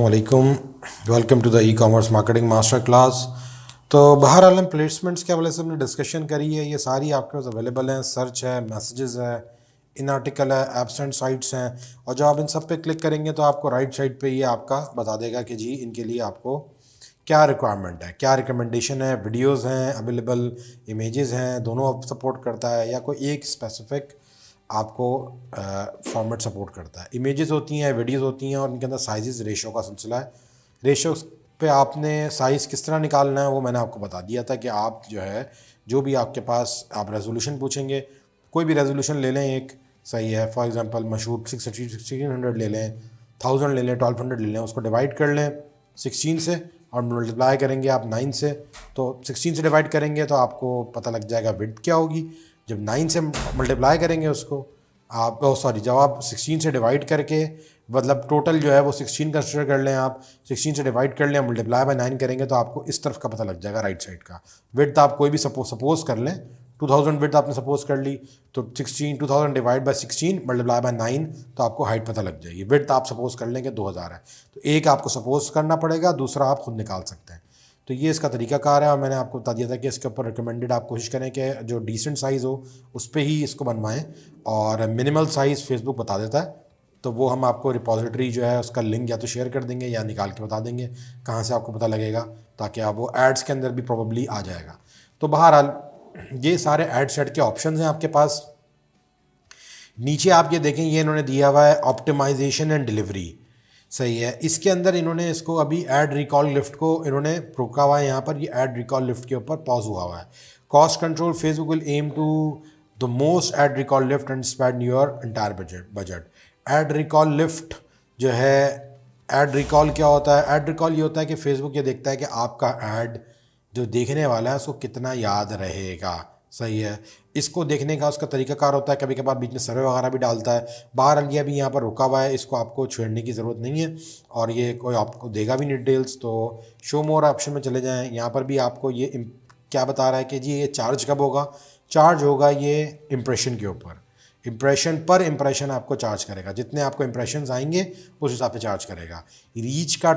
अस्सलामुअलैकुम, welcome to the e commerce marketing master class. तो बहरहाल हम प्लेसमेंट्स के हवाले से हमने डिस्कशन करी है, ये सारी आपके पास अवेलेबल हैं। सर्च है, मैसेजेस है, इन आर्टिकल है, एब्सेंट साइट्स हैं, और जब आप इन सब पे क्लिक करेंगे तो आपको राइट साइड पे ये आपका बता देगा कि जी इनके लिए आपको क्या रिक्वायरमेंट है, क्या रिकमेंडेशन है, वीडियोज़ हैं अवेलेबल, इमेजेस हैं, दोनों अब सपोर्ट करता है या कोई एक स्पेसिफिक आपको फॉर्मेट सपोर्ट करता है। इमेजेस होती हैं, वीडियोस होती हैं, और इनके अंदर साइज़ रेशो का सिलसिला है। रेशो पे आपने साइज़ किस तरह निकालना है वो मैंने आपको बता दिया था कि आप जो है जो भी आपके पास आप रेजोल्यूशन पूछेंगे, कोई भी रेजोल्यूशन ले लें एक, सही है। फॉर एग्जांपल मशहूर 1600 ले लें, 1000 ले लें, 1200 ले लें, उसको डिवाइड कर लें 16 से और मल्टीप्लाई करेंगे आप 9 से। तो 16 से डिवाइड करेंगे तो आपको पता लग जाएगा विड्थ क्या होगी। जब 9 से मल्टीप्लाई करेंगे उसको आप, सॉरी, जब आप 16 से डिवाइड करके, मतलब टोटल जो है वो 16 कंसिडर कर लें, आप 16 से डिवाइड कर लें, मल्टीप्लाई बाय 9 करेंगे तो आपको इस तरफ का पता लग जाएगा, राइट साइड का। विड्थ आप कोई भी सपोज कर लें, 2000 विड्थ आपने सपोज कर ली, तो 2000 डिवाइड बाय 16 मल्टीप्लाई बाय 9, तो आपको हाइट पता लग जाएगी। विड्थ आप सपोज कर लें कि 2000 है, तो एक आपको सपोज करना पड़ेगा, दूसरा आप खुद निकाल सकते हैं। तो ये इसका तरीकाकार है, और मैंने आपको बता दिया था कि इसके ऊपर रिकमेंडेड आप कोशिश करें कि जो डिसेंट साइज़ हो उस पर ही इसको बनवाएं, और मिनिमल साइज़ फेसबुक बता देता है। तो वो हम आपको रिपॉजिटरी जो है उसका लिंक या तो शेयर कर देंगे या निकाल के बता देंगे कहाँ से आपको पता लगेगा, ताकि आप वो एड्स के अंदर भी प्रोबेबली आ जाएगा। तो बहरहाल ये सारे एड सेट के ऑप्शंस हैं आपके पास। नीचे आप ये देखें, ये इन्होंने दिया हुआ है ऑप्टिमाइजेशन एंड डिलीवरी, सही है। इसके अंदर इन्होंने इसको अभी ऐड रिकॉल लिफ्ट को इन्होंने रोका हुआ है, यहाँ पर ये ऐड रिकॉल लिफ्ट के ऊपर पॉज हुआ हुआ है। Cost control, Facebook will aim to the most ad recall lift and spend your entire budget. Ad recall lift जो है, ऐड रिकॉल क्या होता है? ऐड रिकॉल ये होता है कि फेसबुक ये देखता है कि आपका ऐड जो देखने वाला है उसको कितना याद रहेगा, सही है। इसको देखने का उसका तरीकाकार होता है, कभी कभार बीच में सर्वे वगैरह भी डालता है। बाहर ये अभी यहाँ पर रुका हुआ है, इसको आपको छेड़ने की ज़रूरत नहीं है, और ये कोई आपको देगा भी नहीं डिटेल्स। तो शो मोर ऑप्शन में चले जाएं, यहाँ पर भी आपको ये क्या बता रहा है कि जी ये चार्ज कब होगा? चार्ज होगा ये इम्प्रेशन के ऊपर, इम्प्रेशन पर इम्प्रेशन आपको चार्ज करेगा, जितने आपको इम्प्रेशंस आएंगे उस हिसाब से चार्ज करेगा। रीच का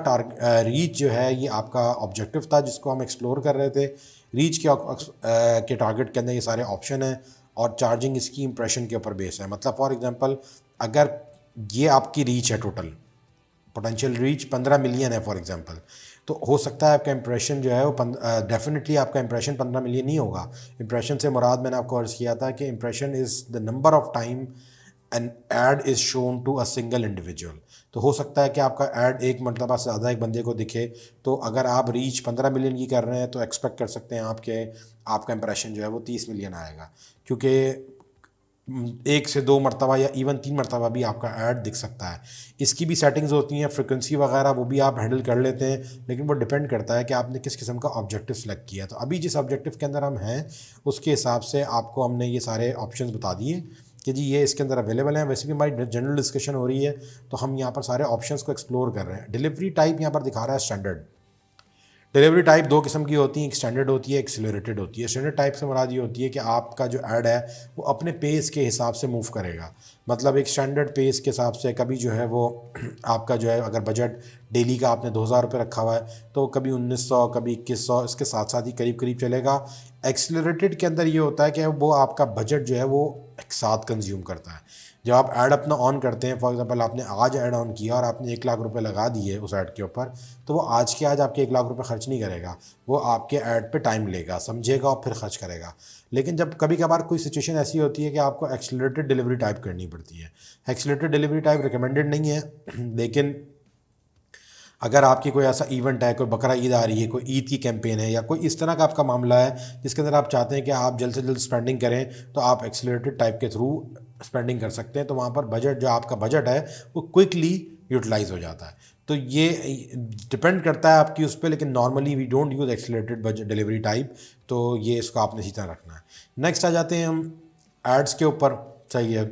रीच जो है ये आपका ऑब्जेक्टिव था जिसको हम एक्सप्लोर कर रहे थे। रीच के टारगेट के अंदर ये सारे ऑप्शन हैं, और चार्जिंग इसकी इंप्रेशन के ऊपर बेस है। मतलब फॉर एग्जांपल अगर ये आपकी रीच है, टोटल पोटेंशियल रीच 15 मिलियन है फॉर एग्जांपल, तो हो सकता है आपका इंप्रेशन जो है वो डेफिनेटली आपका इंप्रेशन 15 मिलियन नहीं होगा। इंप्रेशन से मुराद मैंने आपको अर्ज़ किया था कि impression is the number of time an ad is shown to a single individual. तो हो सकता है कि आपका ऐड एक मरतबा से ज़्यादा एक बंदे को दिखे, तो अगर आप रीच 15 मिलियन की कर रहे हैं तो एक्सपेक्ट कर सकते हैं आपके आपका इंप्रेशन जो है वो 30 मिलियन आएगा, क्योंकि एक से दो मरतबा या इवन 3 मरतबा भी आपका ऐड दिख सकता है। इसकी भी सेटिंग्स होती हैं, फ्रिक्वेंसी वगैरह वो भी आप हैंडल कर लेते हैं, लेकिन वो डिपेंड करता है कि आपने किस किस्म का ऑब्जेक्टिव सेलेक्ट किया। तो अभी जिस ऑब्जेक्टिव के अंदर हम हैं उसके हिसाब से आपको हमने ये सारे ऑप्शंस बता दिए कि जी ये इसके अंदर अवेलेबल हैं। वैसे भी हमारी जनरल डिस्कशन हो रही है, तो हम यहाँ पर सारे ऑप्शंस को एक्सप्लोर कर रहे हैं। डिलीवरी टाइप यहाँ पर दिखा रहा है स्टैंडर्ड। डिलीवरी टाइप दो किस्म की होती हैं, एक स्टैंडर्ड होती है, एक्सीलरेटेड होती है। स्टैंडर्ड टाइप से मुराद ये होती है कि आपका जो ऐड है वो अपने पेस के हिसाब से मूव करेगा। मतलब एक स्टैंडर्ड पेस के हिसाब से कभी जो है वो आपका जो है, अगर बजट डेली का आपने 2000 रुपये रखा हुआ है तो कभी 1900, कभी 2100, इसके साथ साथ ही करीब करीब चलेगा। एक्सीलरेटेड के अंदर ये होता है कि वो आपका बजट जो है वो एक साथ कंज्यूम करता है। जब आप ऐड अपना ऑन करते हैं, फॉर एग्जांपल आपने आज ऐड ऑन किया और आपने 1 लाख रुपए लगा दिए उस ऐड के ऊपर, तो वो आज के आज आपके 1 लाख रुपए खर्च नहीं करेगा, वो आपके ऐड पे टाइम लेगा, समझेगा और फिर खर्च करेगा। लेकिन जब कभी कभार कोई सिचुएशन ऐसी होती है कि आपको एक्सीलरेटेड डिलीवरी टाइप करनी पड़ती है। एक्सीलरेटेड डिलीवरी टाइप रिकमेंडेड नहीं है, लेकिन अगर आपकी कोई ऐसा इवेंट है, कोई बकरा ईद आ रही है, कोई ईद की कैंपेन है, या कोई इस तरह का आपका मामला है जिसके अंदर आप चाहते हैं कि आप जल्द से जल्द स्पेंडिंग करें, तो आप एक्सीलरेटेड टाइप के थ्रू स्पेंडिंग कर सकते हैं। तो वहाँ पर बजट, जो आपका बजट है वो क्विकली यूटिलाइज हो जाता है। तो ये डिपेंड करता है आपकी उस पर, लेकिन normally we don't use accelerated budget delivery type. तो ये इसको आपने इसी तरह रखना है। नेक्स्ट आ जाते हैं हम एड्स के ऊपर, सही है।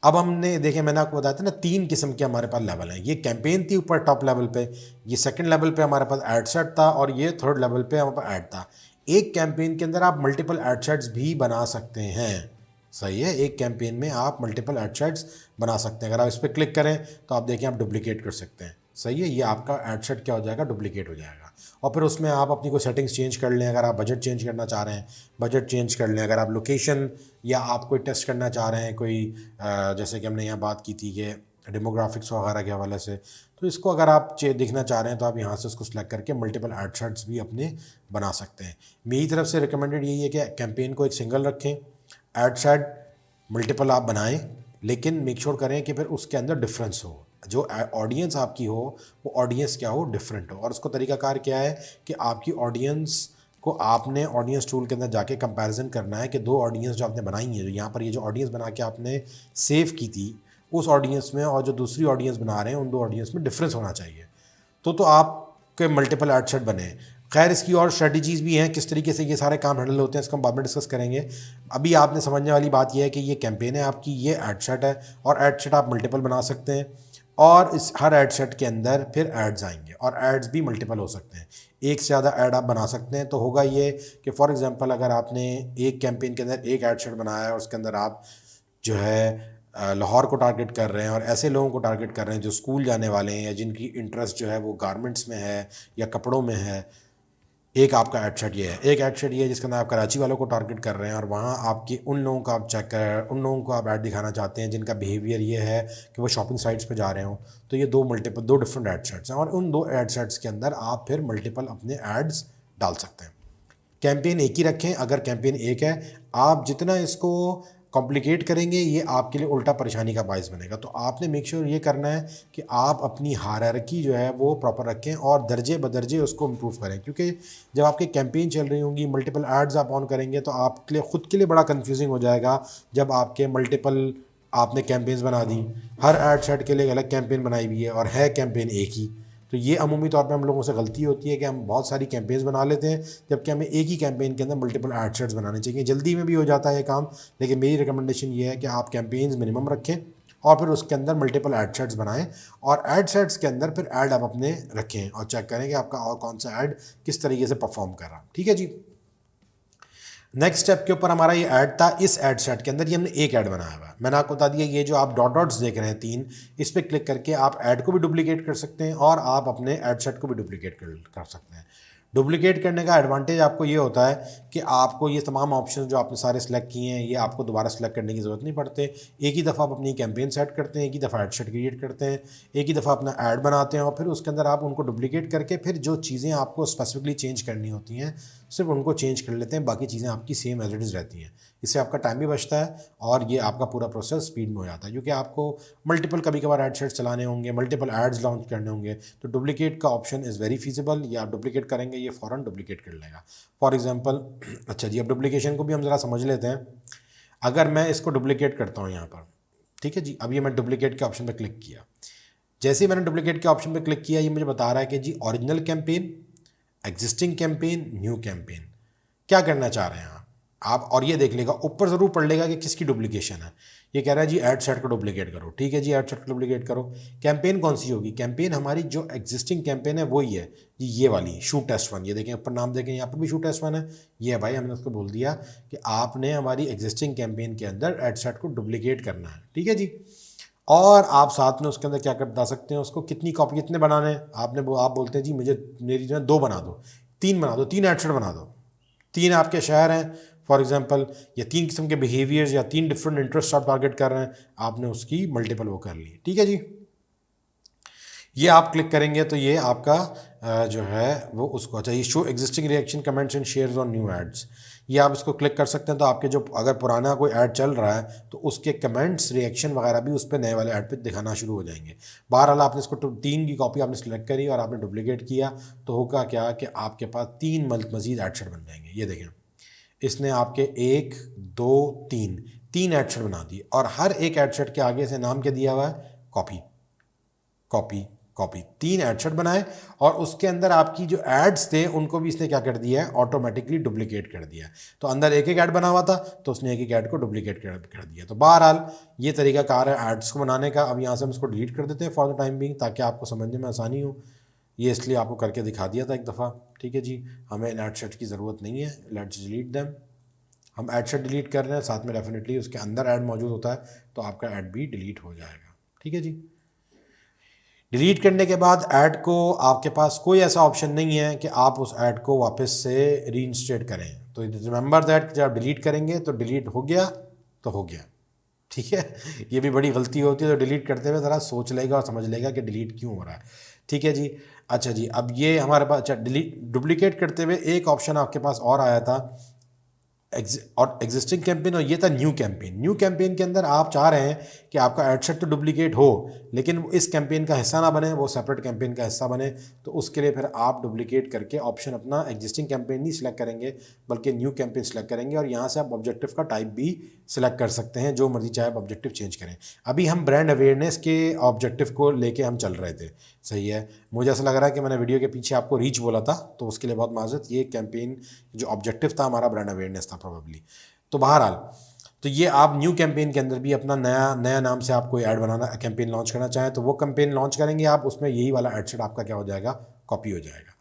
अब हमने देखे, मैंने आपको बताया था ना, 3 किस्म के हमारे पास लेवल हैं। ये कैंपेन थी ऊपर टॉप लेवल पे, ये सेकंड लेवल पे हमारे पास एड सेट था, और ये थर्ड लेवल पे हमारे पास ऐड था। एक कैंपेन के अंदर आप मल्टीपल एड सेट्स भी बना सकते हैं, सही है। एक कैंपेन में आप मल्टीपल एड सेट्स बना सकते हैं। अगर आप इस पर क्लिक करें तो आप देखें आप डुप्लीकेट कर सकते हैं, सही है, ये आपका एड सेट क्या हो जाएगा, डुप्लीकेट हो जाएगा। और फिर उसमें आप अपनी कोई सेटिंग्स चेंज कर लें, अगर आप बजट चेंज करना चाह रहे हैं बजट चेंज कर लें, अगर आप लोकेशन या आप कोई टेस्ट करना चाह रहे हैं कोई जैसे कि हमने यहाँ बात की थी कि डेमोग्राफिक्स वगैरह के हवाले से, तो इसको अगर आप देखना चाह रहे हैं तो आप यहाँ से उसको सेलेक्ट करके मल्टीपल एड सेट्स भी अपने बना सकते हैं। मेरी तरफ से रिकमेंडेड यही है कि कैंपेन को एक सिंगल रखें, एड सेट मल्टीपल आप बनाएं, लेकिन मेक श्योर करें कि फिर उसके अंदर डिफरेंस हो, जो ऑडियंस आपकी हो वो ऑडियंस क्या हो, डिफरेंट हो। और उसको तरीकाकार क्या है कि आपकी ऑडियंस को आपने ऑडियंस टूल के अंदर जाके कंपैरिजन करना है कि दो ऑडियंस जो आपने बनाई है, जो यहाँ पर ये जो ऑडियंस बना के आपने सेव की थी उस ऑडियंस में और जो दूसरी ऑडियंस बना रहे हैं उन दो ऑडियंस में डिफरेंस होना चाहिए, तो आपके मल्टीपल एड सेट बने। खैर इसकी और स्ट्रेटजीज़ भी हैं, किस तरीके से ये सारे काम हैंडल होते हैं इसको हम बाद में डिस्कस करेंगे। अभी आपने समझने वाली बात यह है कि ये कैंपेन है आपकी, ये एड सेट है, और एड सेट आप मल्टीपल बना सकते हैं, और इस हर एड सेट के अंदर फिर एड्स आएंगे, और एड्स भी मल्टीपल हो सकते हैं, एक से ज़्यादा ऐड आप बना सकते हैं। तो होगा ये कि फॉर एग्जांपल अगर आपने एक कैंपेन के अंदर एक एड सेट बनाया है और उसके अंदर आप जो है लाहौर को टारगेट कर रहे हैं और ऐसे लोगों को टारगेट कर रहे हैं जो स्कूल जाने वाले हैं या जिनकी इंटरेस्ट जो है वो गारमेंट्स में है या कपड़ों में है, एक आपका एड सेट ये है। एक एड सेट ये है जिसके अंदर आप कराची वालों को टारगेट कर रहे हैं और वहाँ आपकी उन लोगों का आप चेक कर, उन लोगों को आप ऐड दिखाना चाहते हैं जिनका बिहेवियर ये है कि वो शॉपिंग साइट्स पे जा रहे हों। तो ये दो डिफरेंट एड सेट्स हैं, और उन दो एड सेट्स के अंदर आप फिर मल्टीपल अपने एड्स डाल सकते हैं। कैंपेन एक ही रखें, अगर कैंपेन एक है, आप जितना इसको कॉम्प्लिकेट करेंगे ये आपके लिए उल्टा परेशानी का बायस बनेगा। तो आपने मेक श्योर ये करना है कि आप अपनी हायरार्की जो है वो प्रॉपर रखें और दर्जे बदर्जे उसको इम्प्रूव करें, क्योंकि जब आपकी कैंपेन चल रही होंगी, मल्टीपल एड्स आप ऑन करेंगे तो आपके लिए ख़ुद के लिए बड़ा कन्फ्यूजिंग हो जाएगा। जब आपके मल्टीपल आपने कैंपेन्स बना दी, हर एड सेट के लिए अलग कैंपेन बनाई हुई है और है कैंपेन एक ही, तो ये अमूमी तौर पे हम लोगों से गलती होती है कि हम बहुत सारी कैंपेन्स बना लेते हैं, जबकि हमें एक ही कैंपेन के अंदर मल्टीपल एड सेट्स बनाने चाहिए। जल्दी में भी हो जाता है ये काम, लेकिन मेरी रिकमेंडेशन ये है कि आप कैंपेन्स मिनिमम रखें और फिर उसके अंदर मल्टीपल एड सेट्स बनाएं, और एड सेट्स के अंदर फिर ऐड आप अपने रखें और चेक करें कि आपका और कौन सा ऐड किस तरीके से परफॉर्म कर रहा। ठीक है जी। नेक्स्ट स्टेप के ऊपर हमारा ये ऐड था, इस ऐड सेट के अंदर ये हमने एक ऐड बनाया हुआ है। मैंने आपको बता दिया ये जो आप डॉट डॉट्स देख रहे हैं तीन, इस पर क्लिक करके आप ऐड को भी डुप्लीकेट कर सकते हैं और आप अपने ऐड सेट को भी डुप्लीकेट कर सकते हैं। डुप्लीकेट करने का एडवांटेज आपको ये होता है कि आपको ये तमाम ऑप्शन जो आपने सारे सेलेक्ट किए हैं ये आपको दोबारा सेलेक्ट करने की ज़रूरत नहीं पड़ते। एक ही दफ़ा आप अपनी कैंपेन सेट करते हैं, एक ही दफ़ा ऐड सेट क्रिएट करते हैं, एक ही दफ़ा अपना ऐड बनाते हैं और फिर उसके अंदर आप उनको डुप्लीकेट करके फिर जो चीज़ें आपको स्पेसिफिकली चेंज करनी होती हैं सिर्फ उनको चेंज कर लेते हैं, बाकी चीज़ें आपकी सेम एज इट इज़ रहती हैं। इससे आपका टाइम भी बचता है और ये आपका पूरा प्रोसेस स्पीड में हो जाता है, क्योंकि आपको मल्टीपल कभी कभार एड सेट्स चलाने होंगे, मल्टीपल एड्स लॉन्च करने होंगे, तो डुप्लीकेट का ऑप्शन इज़ वेरी फीजिबल। ये आप डुप्लीकेट करेंगे ये फ़ौरन डुप्लीकेट कर लेगा। फॉर एग्जांपल अच्छा जी, अब डुप्लीकेशन को भी हम ज़रा समझ लेते हैं। अगर मैं इसको डुप्लीकेट करता हूँ यहाँ पर, ठीक है जी, अब ये मैं डुप्लीकेट के ऑप्शन पर क्लिक किया, जैसे ही मैंने डुप्लीकेट के ऑप्शन पर क्लिक किया ये मुझे बता रहा है कि जी original campaign, existing campaign, new campaign, क्या करना चाह रहे हैं आप। और ये देख लेगा, ऊपर ज़रूर पढ़ लेगा कि किसकी डुप्लीकेशन है। ये कह रहा है जी ऐड सेट को डुप्लीकेट करो, ठीक है जी ऐड सेट को डुप्लीकेट करो। कैंपेन कौन सी होगी, कैंपेन हमारी जो एग्जिस्टिंग कैंपेन है वही है जी, ये वाली शू टेस्ट वन। ये देखें ऊपर नाम देखें, यहाँ पर भी शू टेस्ट वन है। ये है भाई, हमने उसको बोल दिया कि आपने हमारी एग्जिस्टिंग कैंपेन के अंदर ऐड सेट को डुप्लीकेट करना है, ठीक है जी। और आप साथ में उसके अंदर क्या कर बता सकते हैं, उसको कितनी कॉपी कितने बनाने हैं। आप बोलते हैं जी मुझे मेरी जो है 2 बना दो, 3 बना दो, 3 ऐड सेट बना दो। 3 आपके शहर हैं फॉर एग्जांपल, या 3 किस्म के बिहेवियर्स या 3 डिफरेंट इंटरेस्ट आप टारगेट कर रहे हैं, आपने उसकी मल्टीपल वो कर ली, ठीक है जी। ये आप क्लिक करेंगे तो ये आपका जो है वो उसको, अच्छा ये show existing reaction comments and shares on new ads, ये आप इसको क्लिक कर सकते हैं। तो आपके जो अगर पुराना कोई ऐड चल रहा है तो उसके कमेंट्स रिएक्शन वगैरह भी उस पर नए वाले ऐड पे दिखाना शुरू हो जाएंगे। बहरहाल आपने इसको 3 की कॉपी आपने सेलेक्ट करी और आपने डुप्लीकेट किया तो होगा क्या कि आपके पास 3 मज़ीद ऐड सेट बन जाएंगे। ये देखें, इसने आपके 1 2 3 ऐड सेट बना दिए और हर एक ऐड सेट के आगे से नाम क्या दिया हुआ है, copy copy copy. 3 add set बनाए और उसके अंदर आपकी जो एड्स थे उनको भी इसने क्या कर दिया है, ऑटोमेटिकली डुप्लीकेट कर दिया। तो अंदर एक एक ऐड बना हुआ था तो उसने एक एक ऐड को डुप्लीकेट कर दिया। तो बहरहाल ये तरीका कार है एड्स को बनाने का। अब यहाँ से हम इसको डिलीट कर देते हैं फॉर द टाइम बिंग, ताकि आपको समझने में आसानी हो। ये इसलिए आपको करके दिखा दिया था एक दफ़ा, ठीक है जी। हमें ऐड सेट की ज़रूरत नहीं है, लेट्स डिलीट दैम। हम ऐड सेट डिलीट कर रहे हैं, साथ में डेफिनेटली उसके अंदर ऐड मौजूद होता है तो आपका ऐड भी डिलीट हो जाएगा, ठीक है जी। डिलीट करने के बाद ऐड को आपके पास कोई ऐसा ऑप्शन नहीं है कि आप उस ऐड को वापस से रीइंस्टेट करें। तो रिमेंबर दैट जब आप डिलीट करेंगे तो डिलीट हो गया तो हो गया, ठीक है। ये भी बड़ी गलती होती है, तो डिलीट करते हुए ज़रा सोच लेगा और समझ लेगा कि डिलीट क्यों हो रहा है, ठीक है जी। अच्छा जी, अब ये हमारे पास, अच्छा डिलीट डुप्लीकेट करते हुए एक ऑप्शन आपके पास और आया था और एग्जिस्टिंग कैंपेन, और ये था न्यू कैंपेन। न्यू कैंपेन के अंदर आप चाह रहे हैं कि आपका एड सेट तो डुप्लीकेट हो लेकिन वो इस कैंपेन का हिस्सा ना बने, वो सेपरेट कैंपेन का हिस्सा बने। तो उसके लिए फिर आप डुप्लीकेट करके ऑप्शन अपना एग्जिस्टिंग कैंपेन नहीं सिलेक्ट करेंगे बल्कि न्यू कैंपेन सिलेक्ट करेंगे, और यहाँ से आप ऑब्जेक्टिव का टाइप भी सिलेक्ट कर सकते हैं, जो मर्जी चाहे आप ऑब्जेक्टिव चेंज करें। अभी हम ब्रांड अवेयरनेस के ऑब्जेक्टिव को लेके हम चल रहे थे, सही है। मुझे ऐसा लग रहा है कि मैंने वीडियो के पीछे आपको रीच बोला था, तो उसके लिए बहुत माजरत। ये कैंपेन जो ऑब्जेक्टिव था हमारा ब्रांड अवेयरनेस था प्रोबेबली। तो बहरहाल, तो ये आप न्यू कैंपेन के अंदर भी अपना नया नया नाम से आप कोई ऐड बनाना, कैंपेन लॉन्च करना चाहें तो वो कैंपेन लॉन्च करेंगे आप, उसमें यही वाला एड सेट आपका क्या हो जाएगा, कॉपी हो जाएगा।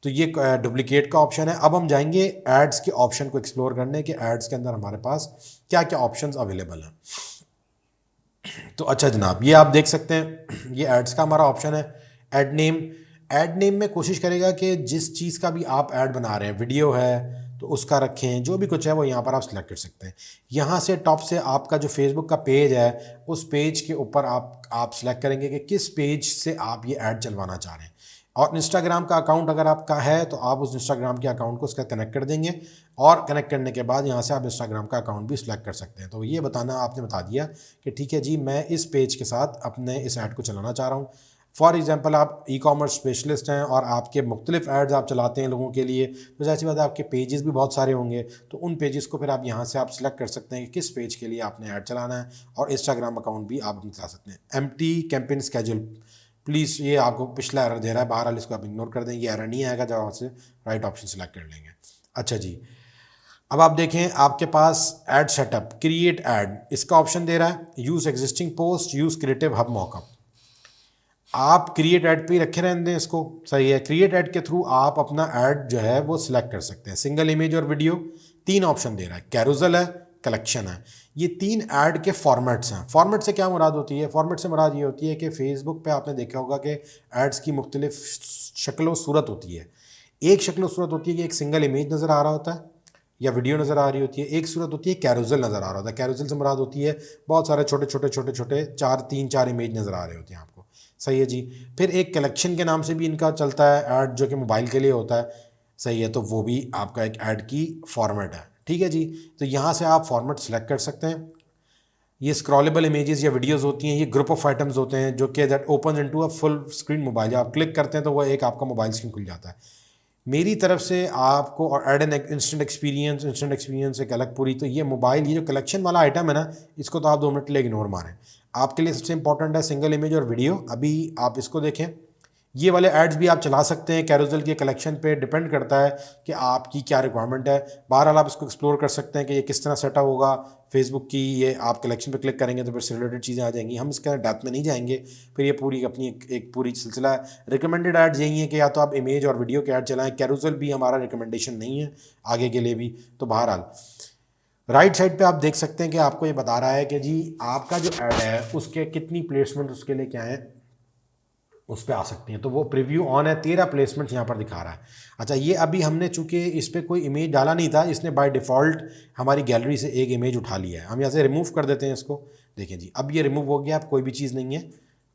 तो ये डुप्लीकेट का ऑप्शन है। अब हम जाएंगे एड्स के ऑप्शन को एक्सप्लोर करने के, एड्स के अंदर हमारे पास क्या क्या ऑप्शंस अवेलेबल हैं। तो अच्छा जनाब, ये आप देख सकते हैं, ये एड्स का हमारा ऑप्शन है। ऐड नेम, ऐड नेम में कोशिश करेगा कि जिस चीज़ का भी आप ऐड बना रहे हैं, वीडियो है तो उसका रखें, जो भी कुछ है वो यहाँ पर आप सिलेक्ट कर सकते हैं। यहाँ से टॉप से आपका जो फेसबुक का पेज है, उस पेज के ऊपर आप सिलेक्ट करेंगे कि किस पेज से आप ये ऐड चलवाना चाह रहे हैं। और इंस्टाग्राम का अकाउंट अगर आपका है तो आप उस इंस्टाग्राम के अकाउंट को उसका कनेक्ट कर देंगे, और कनेक्ट करने के बाद यहाँ से आप इंस्टाग्राम का अकाउंट भी सिलेक्ट कर सकते हैं। तो ये बताना आपने बता दिया कि ठीक है जी, मैं इस पेज के साथ अपने इस ऐड को चलाना चाह रहा हूँ। फॉर एग्जांपल, आप ई कॉमर्स स्पेशलिस्ट हैं और आपके मुख्तलिफ एड्स आप चलाते हैं लोगों के लिए, तो जाहिर सी बात है आपके पेजेस भी बहुत सारे होंगे। तो उन पेजेस को फिर आप यहाँ से आप सिलेक्ट कर सकते हैं कि किस पेज के लिए आपने ऐड चलाना है, और इंस्टाग्राम अकाउंट भी आप चला सकते हैं। एम्प्टी कैंपेन स्केड्यूल, प्लीज़ ये आपको पिछला एरर दे रहा है, बहरहाल इसको आप इग्नोर कर दें, ये एरर नहीं आएगा जब आपसे राइट ऑप्शन सेलेक्ट कर लेंगे। अच्छा जी, अब आप देखें आपके पास ऐड सेटअप, क्रिएट ऐड, इसका ऑप्शन दे रहा है use existing post, use creative hub mock-up. आप क्रिएट ऐड पे ही रखे रहने दें इसको, सही है। क्रिएट ऐड के थ्रू आप अपना ऐड जो है वो सिलेक्ट कर सकते हैं। सिंगल इमेज और वीडियो, 3 ऑप्शन दे रहा है, कैरोजल है, कलेक्शन है। ये 3 ऐड के फॉर्मेट्स हैं। फॉर्मेट से क्या मुराद होती है? फॉर्मेट से मुराद ये होती है कि फेसबुक पे आपने देखा होगा कि एड्स की मुख्तलिफ शक्ल व सूरत होती है। एक शक्ल व सूरत होती है कि एक सिंगल इमेज नज़र आ रहा होता है या वीडियो नज़र आ रही होती है। एक सूरत होती है कैरोजल नज़र आ रहा होता है। कैरोजल से मुराद होती है बहुत सारे छोटे छोटे छोटे छोटे 3-4 इमेज नज़र आ रहे होते हैं आपको, सही है जी। फिर एक कलेक्शन के नाम से भी इनका चलता है ऐड, जो कि मोबाइल के लिए होता है, सही है। तो वो भी आपका एक ऐड की फॉर्मेट है, ठीक है जी। तो यहाँ से आप फॉर्मेट सेलेक्ट कर सकते हैं। ये स्क्रॉलेबल इमेजेस या वीडियोस होती हैं, ये ग्रुप ऑफ आइटम्स होते हैं जो कि that open into a full screen mobile. आप क्लिक करते हैं तो वो एक आपका मोबाइल स्क्रीन खुल जाता है। मेरी तरफ से आपको, और add an instant experience, instant experience एक अलग पूरी। तो ये मोबाइल, ये जो कलेक्शन वाला आइटम है ना, इसको तो आप 2 मिनट के लिए इग्नोर मारें। आपके लिए सबसे इंपॉर्टेंट है सिंगल इमेज और वीडियो। अभी आप इसको देखें, ये वाले एड्स भी आप चला सकते हैं कैरोजल के कलेक्शन पे, डिपेंड करता है कि आपकी क्या रिक्वायरमेंट है। बहरहाल आप इसको एक्सप्लोर कर सकते हैं कि ये किस तरह सेटअप होगा फेसबुक की। ये आप कलेक्शन पे क्लिक करेंगे तो फिर से रिलेटेड चीज़ें आ जाएंगी, हम इसके डेप्थ में नहीं जाएंगे। फिर ये पूरी अपनी एक पूरी सिलसिला है। रिकमेंडेड एड्स यही है कि या तो आप इमेज और वीडियो के ऐड चलाएँ, कैरोजल भी हमारा रिकमेंडेशन नहीं है आगे के लिए भी। तो बहरहाल राइट साइड पे आप देख सकते हैं कि आपको ये बता रहा है कि जी आपका जो ऐड है उसके कितनी प्लेसमेंट उसके लिए क्या है, उस पर आ सकती हैं। तो वो प्रीव्यू ऑन है, 13 प्लेसमेंट यहाँ पर दिखा रहा है। अच्छा, ये अभी हमने चूंकि इस पर कोई इमेज डाला नहीं था, इसने बाय डिफ़ॉल्ट हमारी गैलरी से एक इमेज उठा लिया है। हम यहाँ से रिमूव कर देते हैं इसको। देखें जी, अब ये रिमूव हो गया, अब कोई भी चीज़ नहीं है,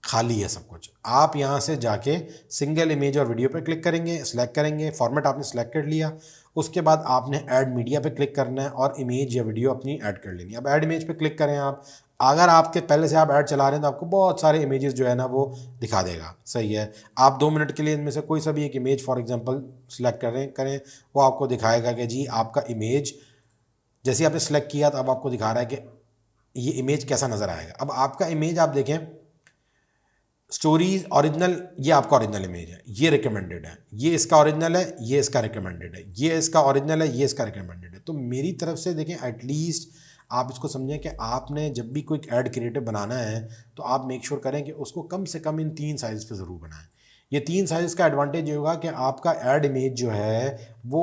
खाली है सब कुछ। आप यहाँ से जाके सिंगल इमेज और वीडियो पे क्लिक करेंगे, सिलेक्ट करेंगे, फॉर्मेट आपने सेलेक्ट कर लिया। उसके बाद आपने ऐड मीडिया पे क्लिक करना है और इमेज या वीडियो अपनी ऐड कर लेनी है। अब ऐड इमेज पे क्लिक करें आप। अगर आपके पहले से आप ऐड चला रहे हैं तो आपको बहुत सारे इमेजेस जो है ना वो दिखा देगा, सही है। आप 2 मिनट के लिए इनमें से कोई सा भी एक इमेज फॉर एग्जांपल सिलेक्ट करें, वो आपको दिखाएगा कि जी आपका इमेज जैसे आपने सेलेक्ट किया तो अब आपको दिखा रहा है कि ये इमेज कैसा नज़र आएगा। अब आपका इमेज आप देखें, स्टोरीज ओरिजिनल, ये आपका ओरिजिनल इमेज है, ये रिकमेंडेड है, ये इसका ओरिजिनल है, ये इसका रिकमेंडेड है, ये इसका ओरिजिनल है, ये इसका रिकमेंडेड है। तो मेरी तरफ से देखें, एटलीस्ट आप इसको समझें कि आपने जब भी कोई ऐड क्रिएटिव बनाना है तो आप मेक श्योर करें कि उसको कम से कम इन 3 साइज़ पे ज़रूर बनाएं। ये 3 साइज़ का एडवांटेज ये होगा कि आपका ऐड इमेज जो है वो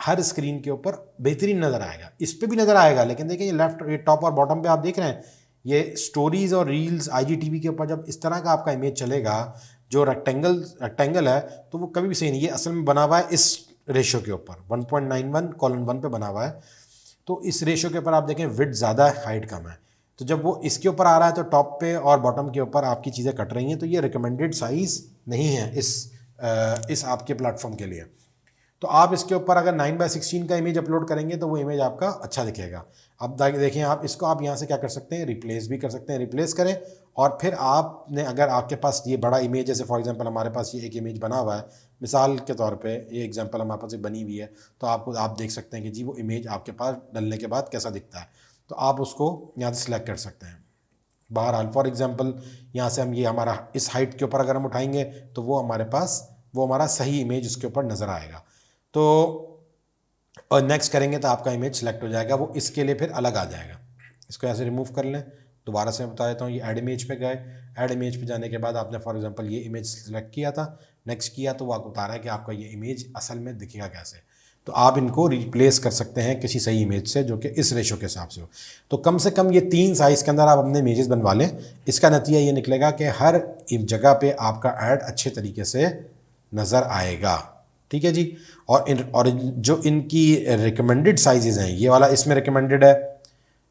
हर स्क्रीन के ऊपर बेहतरीन नज़र आएगा। इस पर भी नज़र आएगा, लेकिन देखिए ये लेफ्ट, ये टॉप और बॉटम पे आप देख रहे हैं, ये स्टोरीज़ और रील्स IGTV के ऊपर जब इस तरह का आपका इमेज चलेगा जो रेक्टेंगल है तो वो कभी भी सही नहीं, ये असल में बना हुआ है इस रेशो के ऊपर 1.91:1 पे बना हुआ है। तो इस रेशो के ऊपर आप देखें विड्थ ज़्यादा है, हाइट कम है। तो जब वो इसके ऊपर आ रहा है तो टॉप पे और बॉटम के ऊपर आपकी चीज़ें कट रही हैं, तो ये रिकमेंडेड साइज़ नहीं है इस आपके प्लेटफॉर्म के लिए। तो आप इसके ऊपर अगर 9:16 का इमेज अपलोड करेंगे तो वो इमेज आपका अच्छा दिखेगा। अब देखें आप इसको आप यहाँ से क्या कर सकते हैं, रिप्लेस भी कर सकते हैं, रिप्लेस करें। और फिर आपने अगर आपके पास ये बड़ा इमेज, जैसे फॉर एग्जांपल हमारे पास ये एक इमेज बना हुआ है, मिसाल के तौर पे ये एग्जांपल हमारे पास बनी हुई है, तो आप देख सकते हैं कि जी वो इमेज आपके पास डलने के बाद कैसा दिखता है। तो आप उसको यहाँ से सिलेक्ट कर सकते हैं। बहरहाल फॉर एग्जांपल यहाँ से हम ये हमारा इस हाइट के ऊपर अगर हम उठाएंगे तो वो हमारा सही इमेज उसके ऊपर नज़र आएगा। तो और नेक्स्ट करेंगे तो आपका इमेज सेलेक्ट हो जाएगा, वो इसके लिए फिर अलग आ जाएगा। इसको ऐसे रिमूव कर लें। दोबारा से मैं बता देता हूँ, ये ऐड इमेज पे गए, ऐड इमेज पे जाने के बाद आपने फॉर एग्जांपल ये इमेज सेलेक्ट किया था, नेक्स्ट किया तो वो आपको बता रहा है कि आपका ये इमेज असल में दिखेगा कैसे। तो आप इनको रिप्लेस कर सकते हैं किसी सही इमेज से जो कि इस रेशो के हिसाब से हो। तो कम से कम ये 3 साइज़ के अंदर आप अपने इमेजेस बनवा लें। इसका नतीजा ये निकलेगा कि हर जगह पे आपका ऐड अच्छे तरीके से नज़र आएगा। ठीक है जी। और जो इनकी रिकमेंडेड साइजेज़ हैं, ये वाला इसमें रिकमेंडेड है,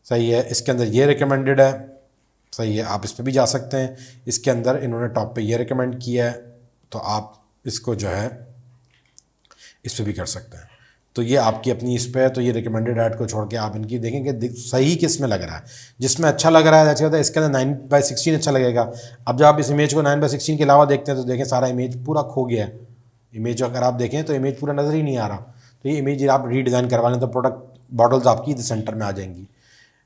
सही है, इसके अंदर ये रिकमेंडेड है, सही है, आप इस पर भी जा सकते हैं। इसके अंदर इन्होंने टॉप पे ये रिकमेंड किया है, तो आप इसको जो है इस पर भी कर सकते हैं। तो ये आपकी अपनी इस पे है। तो ये रिकमेंडेड ऐड को छोड़ के आप इनकी देखेंगे सही किस में लग रहा है, जिसमें अच्छा लग रहा है जैसे होता है इसके अंदर 9:16 अच्छा लगेगा। अब जब आप इस इमेज को 9:16 के अलावा देखते हैं तो देखें सारा इमेज पूरा खो गया है। इमेज अगर आप देखें तो इमेज पूरा नज़र ही नहीं आ रहा। तो ये इमेज आप रीडिज़ाइन करवा लें तो प्रोडक्ट बॉटल्स आपकी सेंटर में आ जाएंगी।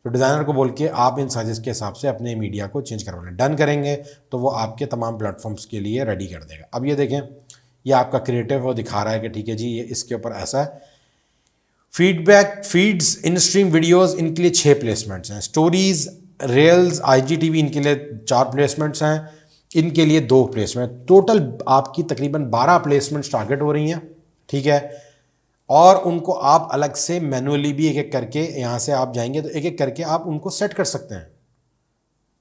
तो डिज़ाइनर को बोल के आप इन साइज़ के हिसाब से अपने मीडिया को चेंज करवा लें। डन करेंगे तो वो आपके तमाम प्लेटफॉर्म्स के लिए रेडी कर देगा। अब ये देखें, ये आपका क्रिएटिव वो दिखा रहा है कि ठीक है जी ये इसके ऊपर ऐसा है। फीड्स इन स्ट्रीम वीडियोज़, इनके लिए 6 प्लेसमेंट्स हैं। स्टोरीज़, रील्स, IGTV, इनके लिए 4 प्लेसमेंट्स हैं। इनके लिए 2 प्लेसमेंट, टोटल आपकी तकरीबन 12 प्लेसमेंट्स टारगेट हो रही हैं। ठीक है। और उनको आप अलग से मैनुअली भी एक एक करके यहाँ से आप जाएंगे तो एक एक करके आप उनको सेट कर सकते हैं।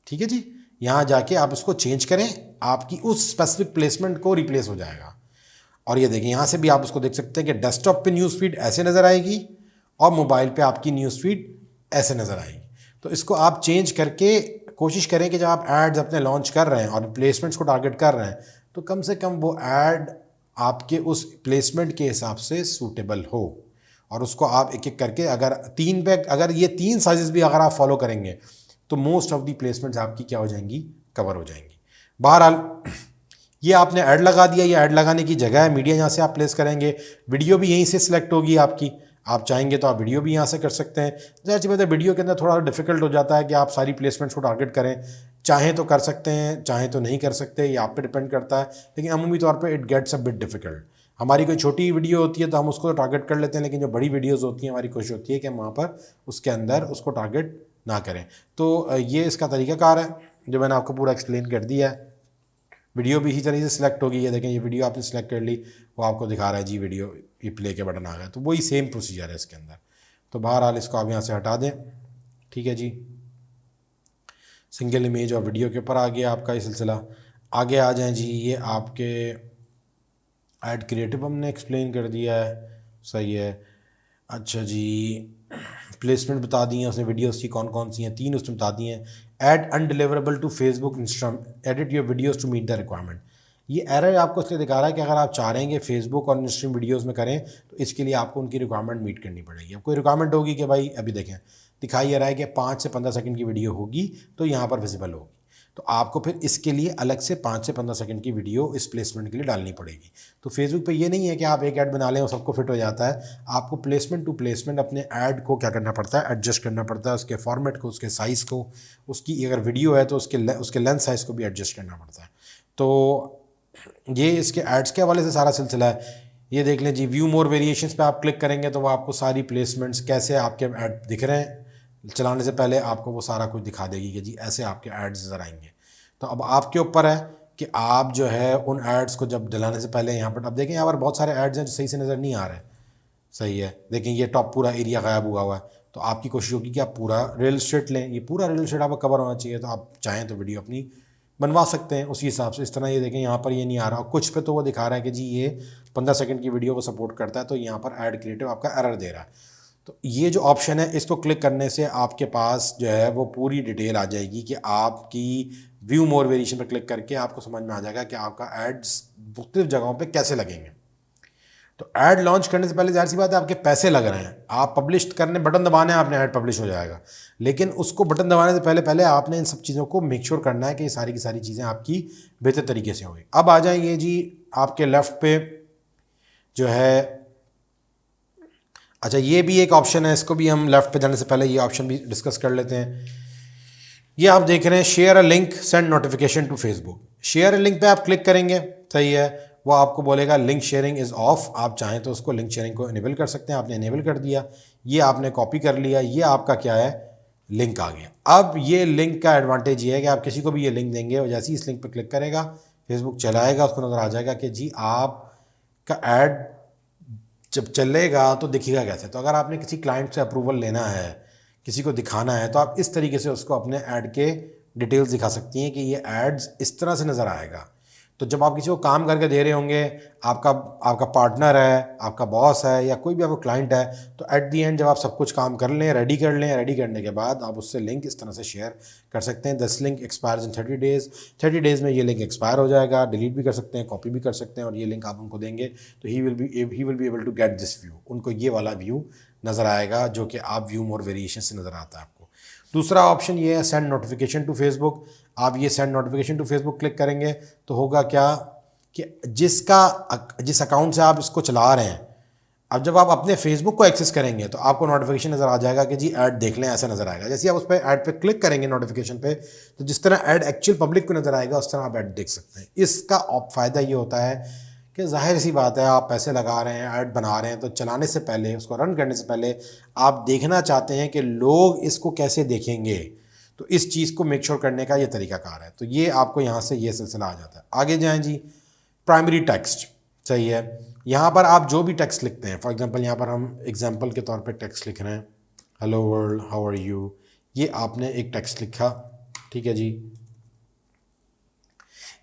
ठीक है जी। यहाँ जाके आप इसको चेंज करें, आपकी उस स्पेसिफिक प्लेसमेंट को रिप्लेस हो जाएगा। और ये देखिए यहाँ से भी आप उसको देख सकते हैं कि डेस्कटॉप पे न्यूज़ फीड ऐसे नज़र आएगी और मोबाइल पे आपकी न्यूज़ फीड ऐसे नज़र आएगी। तो इसको आप चेंज करके कोशिश करें कि जब आप एड्स अपने लॉन्च कर रहे हैं और प्लेसमेंट्स को टारगेट कर रहे हैं तो कम से कम वो ऐड आपके उस प्लेसमेंट के हिसाब से सूटेबल हो। और उसको आप एक एक करके अगर ये 3 साइजेस भी अगर आप फॉलो करेंगे तो मोस्ट ऑफ दी प्लेसमेंट्स आपकी क्या हो जाएंगी, कवर हो जाएंगी। बहरहाल ये आपने ऐड लगा दिया, ये ऐड लगाने की जगह है, मीडिया यहाँ से आप प्लेस करेंगे, वीडियो भी यहीं से सिलेक्ट होगी आपकी। आप चाहेंगे तो आप वीडियो भी यहाँ से कर सकते हैं। जैसे बात है वीडियो के अंदर थोड़ा डिफिकल्ट हो जाता है कि आप सारी प्लेसमेंट्स को टारगेट करें। चाहें तो कर सकते हैं, चाहें तो नहीं कर सकते, ये आप पे डिपेंड करता है। लेकिन अमूमी तौर पे it gets a bit difficult. हमारी कोई छोटी वीडियो होती है तो हम उसको टारगेट कर लेते हैं, लेकिन जो बड़ी वीडियोज़ होती हैं हमारी कोशिश होती है कि हम वहाँ पर उसके अंदर उसको टारगेट ना करें। तो ये इसका तरीक़ाकार है जो मैंने आपको पूरा एक्सप्लेन कर दिया है। वीडियो भी इसी तरीके से सिलेक्ट होगी। ये देखें, ये वीडियो आपने सेलेक्ट कर ली, वो आपको दिखा रहा है जी वीडियो, ये प्ले के बटन आ गया। तो वही सेम प्रोसीजर है इसके अंदर। तो बहरहाल इसको आप यहाँ से हटा दें। ठीक है जी। सिंगल इमेज और वीडियो के ऊपर आ गया आपका ये सिलसिला। आगे आ जाएं जी, ये आपके ऐड क्रिएटिव हमने एक्सप्लेन कर दिया है, सही है। अच्छा जी, प्लेसमेंट बता दी है उसने, वीडियोस की कौन कौन सी हैं, 3 उसने बता दी हैं। Ad undeliverable to Facebook, Instagram, edit your videos to meet the requirement. ये एरर आपको इसलिए दिखा रहा है कि अगर आप चाह रहे हैं कि फेसबुक और इंस्टाग्राम वीडियोस में करें तो इसके लिए आपको उनकी रिक्वायरमेंट मीट करनी पड़ेगी। अब कोई रिक्वायरमेंट होगी कि भाई अभी देखें दिखाई ये रहा है कि 5 से 15 सेकंड की वीडियो होगी तो यहाँ पर विजिबल होगी। तो आपको फिर इसके लिए अलग से 5 से 15 सेकंड की वीडियो इस प्लेसमेंट के लिए डालनी पड़ेगी। तो फेसबुक पे ये नहीं है कि आप एक ऐड बना लें और सबको फिट हो जाता है। आपको प्लेसमेंट टू प्लेसमेंट अपने ऐड को क्या करना पड़ता है, एडजस्ट करना पड़ता है, उसके फॉर्मेट को, उसके साइज़ को, उसकी अगर वीडियो है तो उसके लेंथ साइज़ को भी एडजस्ट करना पड़ता है। तो ये इसके एड्स के हवाले से सारा सिलसिला है। ये देख लें जी, व्यू मोर वेरिएशंस पे आप क्लिक करेंगे तो वो आपको सारी प्लेसमेंट्स कैसे आपके ऐड दिख रहे हैं चलाने से पहले आपको वो सारा कुछ दिखा देगी कि जी ऐसे आपके एड्स नज़र आएंगे। तो अब आपके ऊपर है कि आप जो है उन एड्स को जब डलाने से पहले यहाँ पर, अब देखें यहाँ पर बहुत सारे एड्स हैं जो सही से नज़र नहीं आ रहे हैं, सही है। देखें ये टॉप पूरा एरिया गायब हुआ है। तो आपकी कोशिश होगी कि आप पूरा रियल एस्टेट लें, ये पूरा रियल एस्टेट आपका कवर होना चाहिए। तो आप चाहें तो वीडियो अपनी बनवा सकते हैं उसी हिसाब से। इस तरह ये देखें यहाँ पर ये नहीं आ रहा, कुछ पे तो वो दिखा रहा है कि जी ये 15 सेकंड की वीडियो को सपोर्ट करता है, तो यहाँ पर ऐड क्रिएटिव आपका एरर दे रहा है। तो ये जो ऑप्शन है इसको क्लिक करने से आपके पास जो है वो पूरी डिटेल आ जाएगी कि आपकी व्यू मोर वेरिएशन पर क्लिक करके आपको समझ में आ जाएगा कि आपका एड्स मुख्तलिफ जगहों पे कैसे लगेंगे। तो ऐड लॉन्च करने से पहले ज़ाहिर सी बात है आपके पैसे लग रहे हैं, आप पब्लिश करने बटन दबाने आपने ऐड पब्लिश हो जाएगा, लेकिन उसको बटन दबाने से पहले पहले आपने इन सब चीज़ों को मेक श्योर करना है कि ये सारी की सारी चीज़ें आपकी बेहतर तरीके से होंगी। अब आ जाएंगे जी आपके लेफ़्ट पे जो है, अच्छा ये भी एक ऑप्शन है, इसको भी हम लेफ़्ट पे जाने से पहले ये ऑप्शन भी डिस्कस कर लेते हैं। ये आप देख रहे हैं share a link send notification to Facebook. Share a link पे आप क्लिक करेंगे, सही है, वो आपको बोलेगा लिंक शेयरिंग इज़ ऑफ। आप चाहें तो उसको लिंक शेयरिंग को इनेबल कर सकते हैं, आपने इनेबल कर दिया, ये आपने कॉपी कर लिया, ये आपका क्या है लिंक आ गया। अब ये लिंक का एडवांटेज ये है कि आप किसी को भी ये लिंक देंगे और जैसे ही इस लिंक पर क्लिक करेगा फेसबुक चलाएगा, उसको नज़र आ जाएगा कि जी आपका ऐड जब चलेगा तो दिखेगा कैसे। तो अगर आपने किसी क्लाइंट से अप्रूवल लेना है, किसी को दिखाना है, तो आप इस तरीके से उसको अपने ऐड के डिटेल्स दिखा सकती हैं कि ये एड्स इस तरह से नज़र आएगा। तो जब आप किसी को काम करके दे रहे होंगे, आपका पार्टनर है, आपका बॉस है या कोई भी आपका क्लाइंट है, तो एट दी एंड जब आप सब कुछ काम कर लें, रेडी कर लें, रेडी करने के बाद आप उससे लिंक इस तरह से शेयर कर सकते हैं। This link expires in 30 days, 30 days में ये लिंक एक्सपायर हो जाएगा, डिलीट भी कर सकते हैं, कॉपी भी कर सकते हैं, और ये लिंक आप उनको देंगे तो he will be able to get this view. उनको ये वाला व्यू नज़र आएगा जो कि आप व्यू मोर वेरिएशन से नज़र आता है आपको। दूसरा ऑप्शन ये है सेंड नोटिफिकेशन टू फेसबुक। आप ये send notification to Facebook click करेंगे तो होगा क्या कि जिस अकाउंट से आप इसको चला रहे हैं, अब जब आप अपने फेसबुक को एक्सेस करेंगे तो आपको नोटिफिकेशन नज़र आ जाएगा कि जी ऐड देख लें, ऐसा नज़र आएगा। जैसे आप उस पर ऐड पे क्लिक करेंगे नोटिफिकेशन पे, तो जिस तरह ऐड एक्चुअल पब्लिक को नज़र आएगा उस तरह आप ऐड देख सकते हैं। इसका फ़ायदा ये होता है कि ज़ाहिर सी बात है आप पैसे लगा रहे हैं, ऐड बना रहे हैं, तो चलाने से पहले, उसको रन करने से पहले आप देखना चाहते हैं कि लोग इसको कैसे देखेंगे, तो इस चीज़ को मेक श्योर करने का ये तरीकाकार है। तो ये आपको यहाँ से ये सिलसिला आ जाता है। आगे जाएं जी, प्राइमरी टेक्स्ट, सही है। यहाँ पर आप जो भी टेक्स्ट लिखते हैं, फॉर एग्जांपल यहाँ पर हम एग्जांपल के तौर पे टेक्स्ट लिख रहे हैं, hello world how are you, ये आपने एक टेक्स्ट लिखा, ठीक है जी,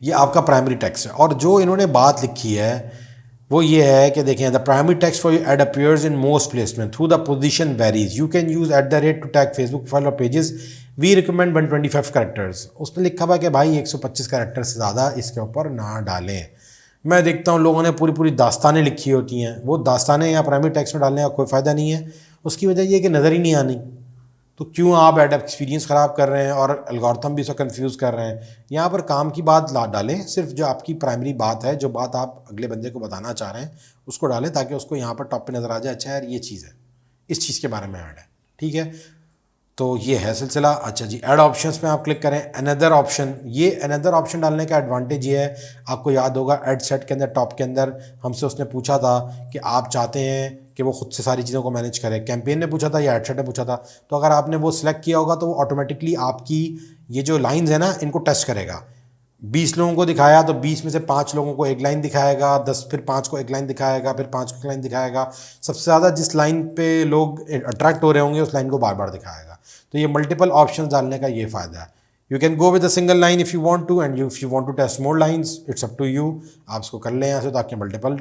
ये आपका प्राइमरी टेक्स्ट है। और जो इन्होंने बात लिखी है वो ये है कि देखें, the primary text for your ad appears in most placement through the position varies, you can use @ to tag Facebook profile और पेजेस, वी रिकमेंड 125 कैरेक्टर्स। उसने लिखा हुआ कि भाई 125 कैरेक्टर से ज़्यादा इसके ऊपर ना डालें। मैं देखता हूँ लोगों ने पूरी पूरी दास्तानें लिखी होती हैं, वो दास्तानें यहाँ प्राइमरी टेक्स्ट में डालने का कोई फ़ायदा नहीं है। उसकी वजह ये कि नज़र ही नहीं आनी, तो क्यों आप ऐड एक्सपीरियंस ख़राब कर रहे हैं और एल्गोरिथम भी इसको कंफ्यूज कर रहे हैं। यहाँ पर काम की बात ला डालें, सिर्फ जो आपकी प्राइमरी बात है, जो बात आप अगले बंदे को बताना चाह रहे हैं उसको डालें, ताकि उसको यहाँ पर टॉप पे नज़र आ जाए, अच्छा यार ये चीज़ है, इस चीज़ के बारे में ऐड है, ठीक है। तो ये है सिलसिला। अच्छा जी, ऐड ऑप्शंस में आप क्लिक करें, अनदर ऑप्शन, ये अनदर ऑप्शन डालने का एडवांटेज ये है, आपको याद होगा ऐड सेट के अंदर टॉप के अंदर हमसे उसने पूछा था कि आप चाहते हैं कि वो खुद से सारी चीज़ों को मैनेज करे, कैंपेन ने पूछा था या ऐड सेट ने पूछा था। तो अगर आपने वो सिलेक्ट किया होगा तो वो ऑटोमेटिकली आपकी ये जो लाइन्स है ना इनको टेस्ट करेगा। 20 लोगों को दिखाया तो 20 में से 5 लोगों को एक लाइन दिखाएगा, 10 फिर 5 को एक लाइन दिखाएगा, फिर 5 को एक लाइन दिखाएगा। सबसे ज़्यादा जिस लाइन पे लोग अट्रैक्ट हो रहे होंगे उस लाइन को बार बार दिखाएगा। तो ये मल्टीपल ऑप्शंस डालने का ये फ़ायदा है। You can go with a single line if you want to, and if you want to test more lines it's up to you. आप इसको कर लें यहाँ से, तो आपके मल्टीपल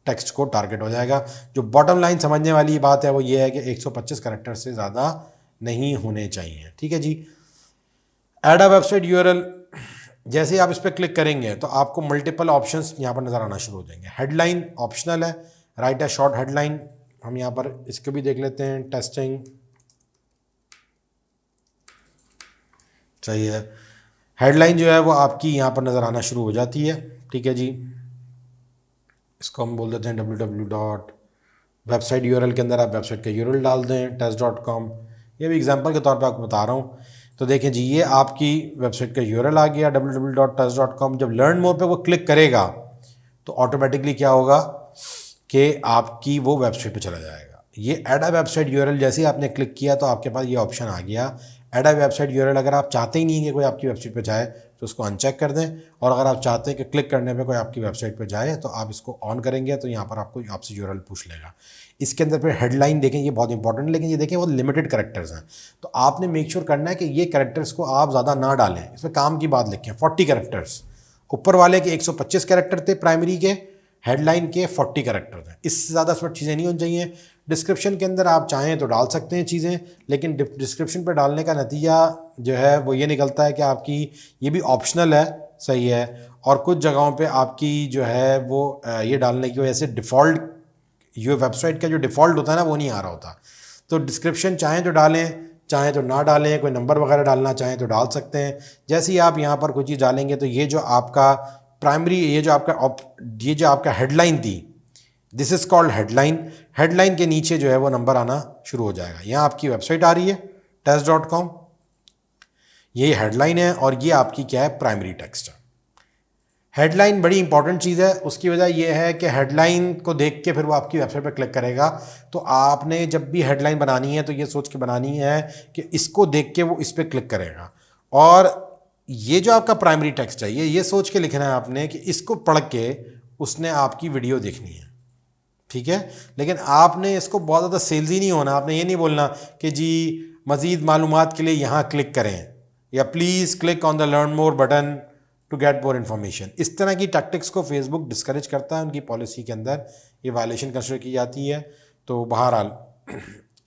टेक्स्ट को टारगेट हो जाएगा। जो बॉटम लाइन समझने वाली बात है वो ये है कि 125 कैरेक्टर से ज़्यादा नहीं होने चाहिए, ठीक है जी। ऐड अ वेबसाइट यूआरएल, जैसे आप इस पर क्लिक करेंगे तो आपको मल्टीपल ऑप्शंस यहाँ पर नज़र आना शुरू हो जाएंगे। हेडलाइन ऑप्शनल है, राइट अ शॉर्ट हेडलाइन, हम यहाँ पर इसको भी देख लेते हैं, टेस्टिंग, सही है। हेडलाइन जो है वो आपकी यहाँ पर नज़र आना शुरू हो जाती है, ठीक है जी। इसको हम बोल देते हैं www. वेबसाइट यूआरएल के अंदर आप वेबसाइट का यूआरएल डाल दें, test.com। ये भी एग्जांपल के तौर पे आपको बता रहा हूँ। तो देखें जी, ये आपकी वेबसाइट का यूआरएल आ गया www.test.com। जब लर्न मोर पे वो क्लिक करेगा तो ऑटोमेटिकली क्या होगा कि आपकी वो वेबसाइट पे चला जाएगा। ये ऐड अ वेबसाइट यूआरएल जैसे ही आपने क्लिक किया तो आपके पास ये ऑप्शन आ गया, ऐड अ वेबसाइट यूआरएल अगर आप चाहते ही नहीं हैं कि कोई आपकी वेबसाइट पे जाए तो उसको अनचेक कर दें, और अगर आप चाहते हैं कि क्लिक करने पे कोई आपकी वेबसाइट पे जाए तो आप इसको ऑन करेंगे तो यहाँ पर आपको आपसे यूआरएल पूछ लेगा। इसके अंदर फिर हेडलाइन देखें, ये बहुत इंपॉर्टेंट है, लेकिन ये देखें वो लिमिटेड कैरेक्टर्स हैं, तो आपने मेक श्योर करना है कि ये कैरेक्टर्स को आप ज़्यादा ना डालें, इसमें काम की बात लिखें 40 कैरेक्टर्स। ऊपर वाले के 125 कैरेक्टर थे प्राइमरी के, हेडलाइन के 40 कैरेक्टर हैं, इससे ज़्यादा इसमें चीज़ें नहीं होनी चाहिए। डिस्क्रिप्शन के अंदर आप चाहें तो डाल सकते हैं चीज़ें, लेकिन डिस्क्रिप्शन पर डालने का नतीजा जो है वो ये निकलता है कि आपकी ये भी ऑप्शनल है, सही है, और कुछ जगहों पे आपकी जो है वो ये डालने की वजह से डिफ़ॉल्ट ये वेबसाइट का जो डिफ़ॉल्ट होता है ना वो नहीं आ रहा होता। तो डिस्क्रिप्शन चाहें तो डालें, चाहें तो ना डालें, कोई नंबर वगैरह डालना चाहें तो डाल सकते हैं। जैसे ही आप यहाँ पर कोई चीज़ डालेंगे तो ये जो आपका प्राइमरी, ये जो आपका हेडलाइन थी, this is called headline, headline के नीचे जो है वो नंबर आना शुरू हो जाएगा। यहाँ आपकी वेबसाइट आ रही है test.com, ये हेडलाइन है और ये आपकी क्या है, प्राइमरी टेक्स्ट है। हेडलाइन बड़ी इंपॉर्टेंट चीज़ है, उसकी वजह यह है कि हेडलाइन को देख के फिर वो आपकी वेबसाइट पर क्लिक करेगा। तो आपने जब भी हेडलाइन बनानी है तो ये सोच के बनानी है कि इसको देख के वो इस पर क्लिक करेगा, और ये जो आपका प्राइमरी टेक्स्ट है ये सोच के लिखना है आपने कि इसको पढ़ के उसने आपकी वीडियो देखनी है, ठीक है। लेकिन आपने इसको बहुत ज़्यादा सेल्सी नहीं होना, आपने ये नहीं बोलना कि जी मज़ीद मालूमात के लिए यहाँ क्लिक करें या please click on the learn more button to get more information. इस तरह की टैक्टिक्स को फेसबुक डिस्करेज करता है, उनकी पॉलिसी के अंदर ये वायलेशन कंसिडर की जाती है। तो बहरहाल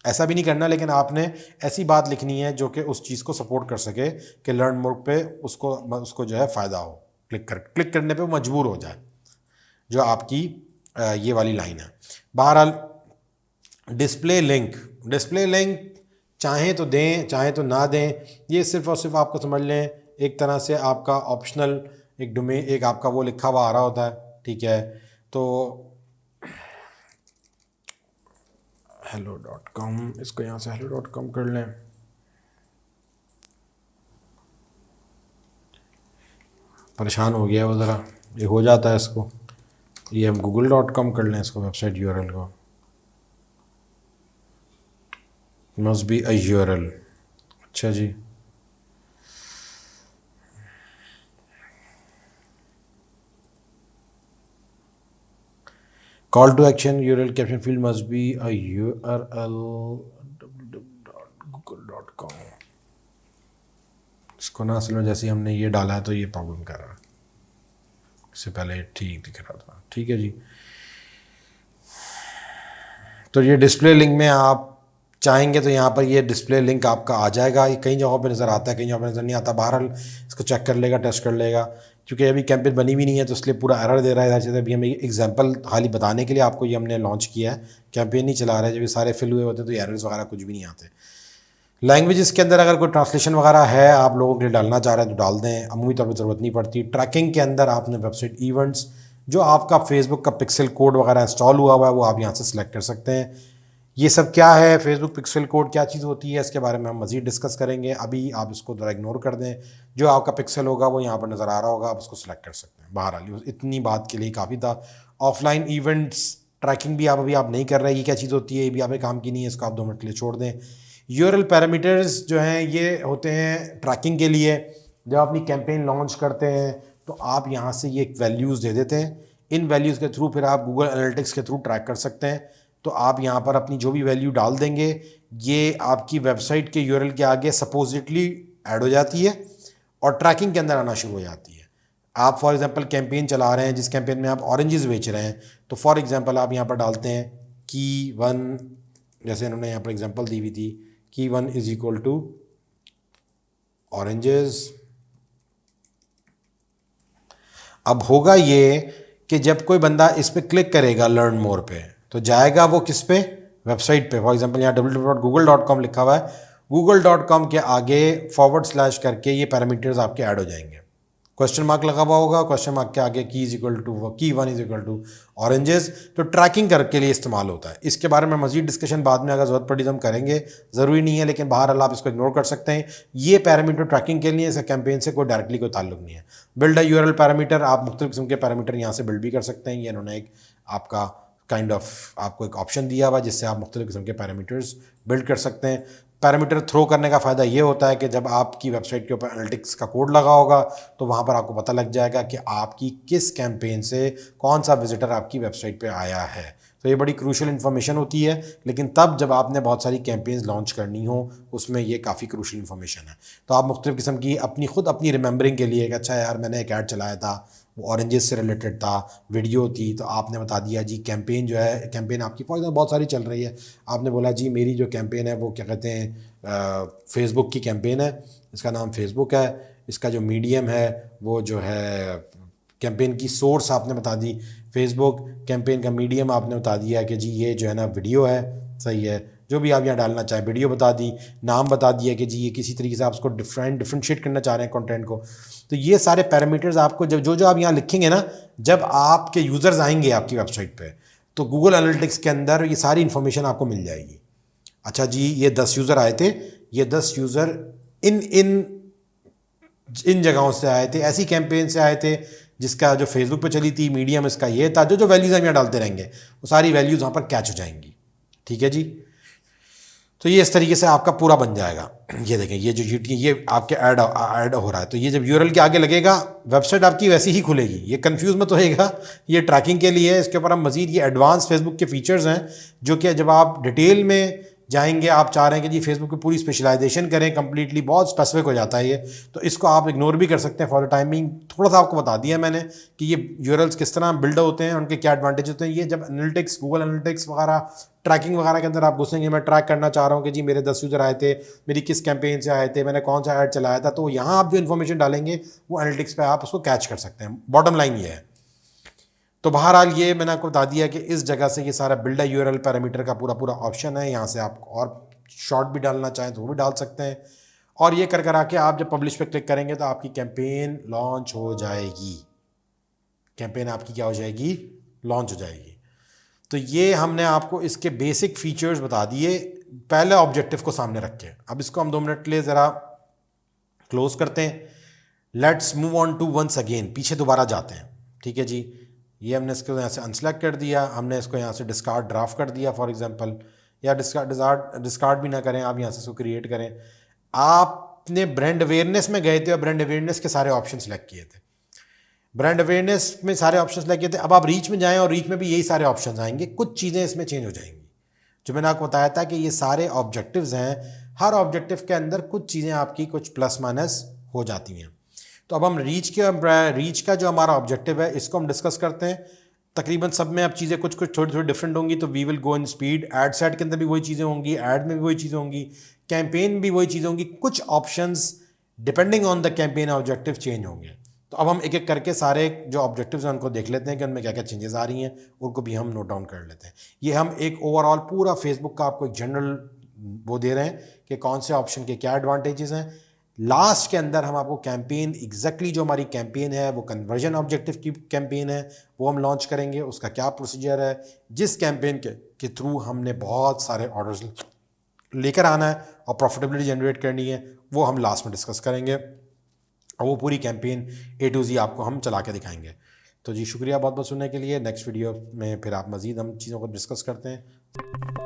ऐसा भी नहीं करना, लेकिन आपने ऐसी बात लिखनी है जो कि उस चीज़ को सपोर्ट कर सके कि लर्न मोर पे उसको जो है फ़ायदा हो, क्लिक करने पे मजबूर हो जाए, जो आपकी ये वाली लाइन है। बहरहाल डिस्प्ले लिंक चाहें तो दें चाहें तो ना दें, ये सिर्फ़ और सिर्फ आपको समझ लें एक तरह से आपका ऑप्शनल एक डोमेन, एक आपका वो लिखा हुआ आ रहा होता है, ठीक है। तो hello.com, इसको यहाँ से hello.com कर लें, परेशान हो गया वो ज़रा, ये हो जाता है इसको, ये हम google.com कर लें इसको, वेबसाइट यूआरएल को, मस्ट बी अ यूआरएल। अच्छा जी, call to action URL caption field must be a URL www.google.com। इसको ना असल में जैसे हमने ये डाला है तो ये प्रॉब्लम कर रहा है, इससे पहले ठीक दिख रहा था, ठीक है जी। तो ये डिस्प्ले लिंक में आप चाहेंगे तो यहाँ पर ये डिस्प्ले लिंक आपका आ जाएगा, ये कई जगहों पे नज़र आता है, कई जगहों पे नज़र नहीं आता। बहरहाल इसको चेक कर लेगा, टेस्ट कर लेगा, क्योंकि अभी कैंपेन बनी भी नहीं है तो इसलिए पूरा एरर दे रहा है। जैसे अभी हमें एग्जांपल खाली बताने के लिए आपको ये हमने लॉन्च किया है, कैंपेन नहीं चला रहा है। जब ये सारे फिल हुए होते हैं तो एरर्स वगैरह कुछ भी नहीं आते। लैंग्वेजेस के अंदर अगर कोई ट्रांसलेशन वगैरह है आप लोगों के लिए डालना चाह रहे हैं तो डाल दें, अमूमी तौर पर ज़रूरत नहीं पड़ती। ट्रैकिंग के अंदर आपने वेबसाइट इवेंट्स, जो आपका फेसबुक का पिक्सल कोड वगैरह इंस्टॉल हुआ हुआ है वो आप यहाँ से सिलेक्ट कर सकते हैं। ये सब क्या है, फेसबुक पिक्सल कोड क्या चीज़ होती है, इसके बारे में हम मज़ीद डिस्कस करेंगे। अभी आप इसको ज़रा इग्नोर कर दें, जो आपका पिक्सल होगा वो यहाँ पर नज़र आ रहा होगा, आप उसको सिलेक्ट कर सकते हैं। बहरहाल इतनी बात के लिए काफ़ी था। ऑफलाइन इवेंट्स ट्रैकिंग भी आप नहीं कर रहे, ये क्या चीज़ होती है, ये भी आप काम की नहीं है, इसको आप 2 मिनट के लिए छोड़ दें। यूआरएल पैरामीटर्स जो हैं ये होते हैं ट्रैकिंग के लिए। जब अपनी कैंपेन लॉन्च करते हैं तो आप यहाँ से ये वैल्यूज़ दे देते हैं, इन वैल्यूज़ के थ्रू फिर आप गूगल एनालिटिक्स के थ्रू ट्रैक कर सकते हैं। तो आप यहाँ पर अपनी जो भी वैल्यू डाल देंगे ये आपकी वेबसाइट के यूआरएल के आगे सपोजिटली ऐड हो जाती है और ट्रैकिंग के अंदर आना शुरू हो जाती है। आप फॉर एग्जांपल कैंपेन चला रहे हैं, जिस कैंपेन में आप ऑरेंजेस बेच रहे हैं, तो फॉर एग्जांपल आप यहाँ पर डालते हैं की 1, जैसे इन्होंने यहाँ पर एग्जांपल दी हुई थी, की 1 इज इक्वल टू ऑरेंजेस। अब होगा ये कि जब कोई बंदा इस पर क्लिक करेगा लर्न मोर पे, तो जाएगा वो किस पे, वेबसाइट पे। फॉर एग्जांपल यहाँ www.google.com लिखा हुआ है, google.com के आगे / करके ये पैरामीटर्स आपके ऐड हो जाएंगे। क्वेश्चन मार्क लगा हुआ होगा, क्वेश्चन मार्क के आगे की 1 इज इक्वल टू ऑरेंजेस। तो ट्रैकिंग के लिए इस्तेमाल होता है। इसके बारे में मजीद डिस्कशन बाद में अगर ज़रूरत पड़ी तो हम करेंगे, ज़रूरी नहीं है, लेकिन बहरहाल आप इसको इग्नोर कर सकते हैं। ये पैरामीटर ट्रैकिंग के लिए, इसका कैंपेन से कोई डायरेक्टली कोई ताल्लुक नहीं है। बिल्ड अ यूआरएल पैरामीटर, आप मुख्तलिफ किस्म के पैरामीटर यहाँ से बिल्ड भी कर सकते हैं। ये इन्होंने एक आपका आपको एक ऑप्शन दिया हुआ जिससे आप मुख्तलिफ किस्म के पैरामीटर्स बिल्ड कर सकते हैं। पैरामीटर थ्रो करने का फ़ायदा ये होता है कि जब आपकी वेबसाइट के ऊपर एनालिटिक्स का कोड लगा होगा तो वहाँ पर आपको पता लग जाएगा कि आपकी किस कैंपेन से कौन सा विजिटर आपकी वेबसाइट पे आया है। तो ये बड़ी क्रूशल इन्फॉर्मेशन होती है, लेकिन तब जब आपने बहुत सारी कैंपेन्स लॉन्च करनी हो उसमें ये काफ़ी क्रूशल इन्फॉर्मेशन है। तो आप मुख्तलिफ़ किस्म की अपनी रिमेंबरिंग के लिए कि अच्छा यार मैंने एक ऐड चलाया था, वो ऑरेंजेस से रिलेटेड था, वीडियो थी, तो आपने बता दिया जी कैंपेन जो है, कैंपेन आपकी फॉर एग्जाम्पल बहुत सारी चल रही है, आपने बोला जी मेरी जो कैंपेन है वो क्या कहते हैं फेसबुक की कैंपेन है, इसका नाम फेसबुक है, इसका जो मीडियम है वो जो है कैंपेन की सोर्स आपने बता दी फेसबुक, कैंपेन का मीडियम आपने बता दिया कि जी ये जो है ना वीडियो है, सही है, जो भी आप यहाँ डालना चाहें, वीडियो बता दी, नाम बता दिया कि जी ये किसी तरीके से आप उसको डिफ्रेंशिएट करना चाह रहे हैं कंटेंट को। तो ये सारे पैरामीटर्स आपको जब जो आप यहाँ लिखेंगे ना, जब आपके यूज़र्स आएंगे आपकी वेबसाइट पे तो गूगल एनालिटिक्स के अंदर ये सारी इन्फॉर्मेशन आपको मिल जाएगी। अच्छा जी ये 10 यूज़र आए थे, ये 10 यूज़र इन इन इन जगहों से आए थे, ऐसी कैंपेन से आए थे जिसका जो फेसबुक पे चली थी, मीडियम इसका ये था, जो वैल्यूज़ हम यहाँ डालते रहेंगे वो सारी वैल्यूज़ वहाँ पर कैच हो जाएंगी। ठीक है जी, तो ये इस तरीके से आपका पूरा बन जाएगा। ये देखें ये जो ये आपके ऐड हो रहा है, तो ये जब यूआरएल के आगे लगेगा वेबसाइट आपकी वैसी ही खुलेगी। ये कंफ्यूज मत होएगा, ये ट्रैकिंग के लिए है। इसके ऊपर हम मजीद ये एडवांस फेसबुक के फीचर्स हैं जो कि जब आप डिटेल में जाएंगे, आप चाह रहे हैं कि जी फेसबुक की पूरी स्पेशलाइजेशन करें कम्प्लीटली, बहुत स्पेसिफिक हो जाता है ये, तो इसको आप इग्नोर भी कर सकते हैं फॉर द टाइमिंग। थोड़ा सा आपको बता दिया मैंने कि ये यूआरएल्स किस तरह बिल्ड होते हैं, उनके क्या एडवांटेज होते हैं। ये जब एनालिटिक्स, गूगल एनालिटिक्स वगैरह, ट्रैकिंग वगैरह के अंदर आप घुसेंगे, मैं ट्रैक करना चाह रहा हूँ कि जी मेरे 10 यूज़र आए थे, मेरी किस कैंपेन से आए थे, मैंने कौन सा ऐड चलाया था, तो यहाँ आप जो इन्फॉर्मेशन डालेंगे वो एनालिटिक्स पे आप उसको कैच कर सकते हैं। बॉटम लाइन ये है। तो बहरहाल ये मैंने आपको बता दिया कि इस जगह से ये सारा बिल्ड है यूआरएल पैरामीटर का पूरा ऑप्शन है। यहाँ से आप और शॉर्ट भी डालना चाहें तो वो भी डाल सकते हैं, और ये कर आके आप जब पब्लिश पे क्लिक करेंगे तो आपकी कैंपेन लॉन्च हो जाएगी। कैंपेन आपकी क्या हो जाएगी? लॉन्च हो जाएगी। तो ये हमने आपको इसके बेसिक फीचर्स बता दिए पहले ऑब्जेक्टिव को सामने रख के। अब इसको हम 2 मिनट के लिए ज़रा क्लोज करते हैं। Let's move on to once again, पीछे दोबारा जाते हैं। ठीक है जी, ये हमने इसको यहाँ से अनसेलेक्ट कर दिया, हमने इसको यहाँ से डिस्कार्ड ड्राफ्ट कर दिया फॉर एग्जांपल, या डिस्कार्ड भी ना करें, आप यहाँ से इसको क्रिएट करें। आपने ब्रांड अवेयरनेस में गए थे और ब्रांड अवेयरनेस के सारे ऑप्शन सेलेक्ट किए थे, ब्रांड अवेयरनेस में सारे ऑप्शन सेलेक्ट किए थे। अब आप रीच में जाएं और रीच में भी यही सारे ऑप्शन आएंगे, कुछ चीज़ें इसमें चेंज हो जाएंगी। जो मैंने आपको बताया था कि ये सारे ऑब्जेक्टिव्स हैं, हर ऑब्जेक्टिव के अंदर कुछ चीज़ें आपकी कुछ प्लस माइनस हो जाती हैं। तो अब हम रीच का जो हमारा ऑब्जेक्टिव है इसको हम डिस्कस करते हैं। तकरीबन सब में अब चीज़ें कुछ थोड़ी थोड़ी डिफरेंट होंगी, तो we will go in speed. Ad set के अंदर भी वही चीज़ें होंगी, ऐड में भी वही चीज़ें होंगी, कैंपेन भी वही चीज़ें होंगी, कुछ options depending on the campaign objective change होंगे। तो अब हम एक एक करके सारे जो ऑब्जेक्टिव्स हैं उनको देख लेते हैं कि उनमें क्या क्या चेंजेस आ रही हैं, उनको भी हम नोट डाउन कर लेते हैं। ये हम एक ओवरऑल पूरा फेसबुक का आपको एक जनरल वो दे रहे हैं कि कौन से ऑप्शन के क्या एडवांटेजेस हैं। लास्ट के अंदर हम आपको कैंपेन एग्जैक्टली जो हमारी कैंपेन है वो कन्वर्जन ऑब्जेक्टिव की कैंपेन है, वो हम लॉन्च करेंगे, उसका क्या प्रोसीजर है, जिस कैंपेन के थ्रू हमने बहुत सारे ऑर्डर्स लेकर आना है और प्रॉफिटेबिलिटी जनरेट करनी है, वो हम लास्ट में डिस्कस करेंगे। और वो पूरी कैंपेन A to Z आपको हम चला के दिखाएंगे। तो जी शुक्रिया बहुत बहुत सुनने के लिए। नेक्स्ट वीडियो में फिर आप मज़ीद हम चीज़ों को डिस्कस करते हैं।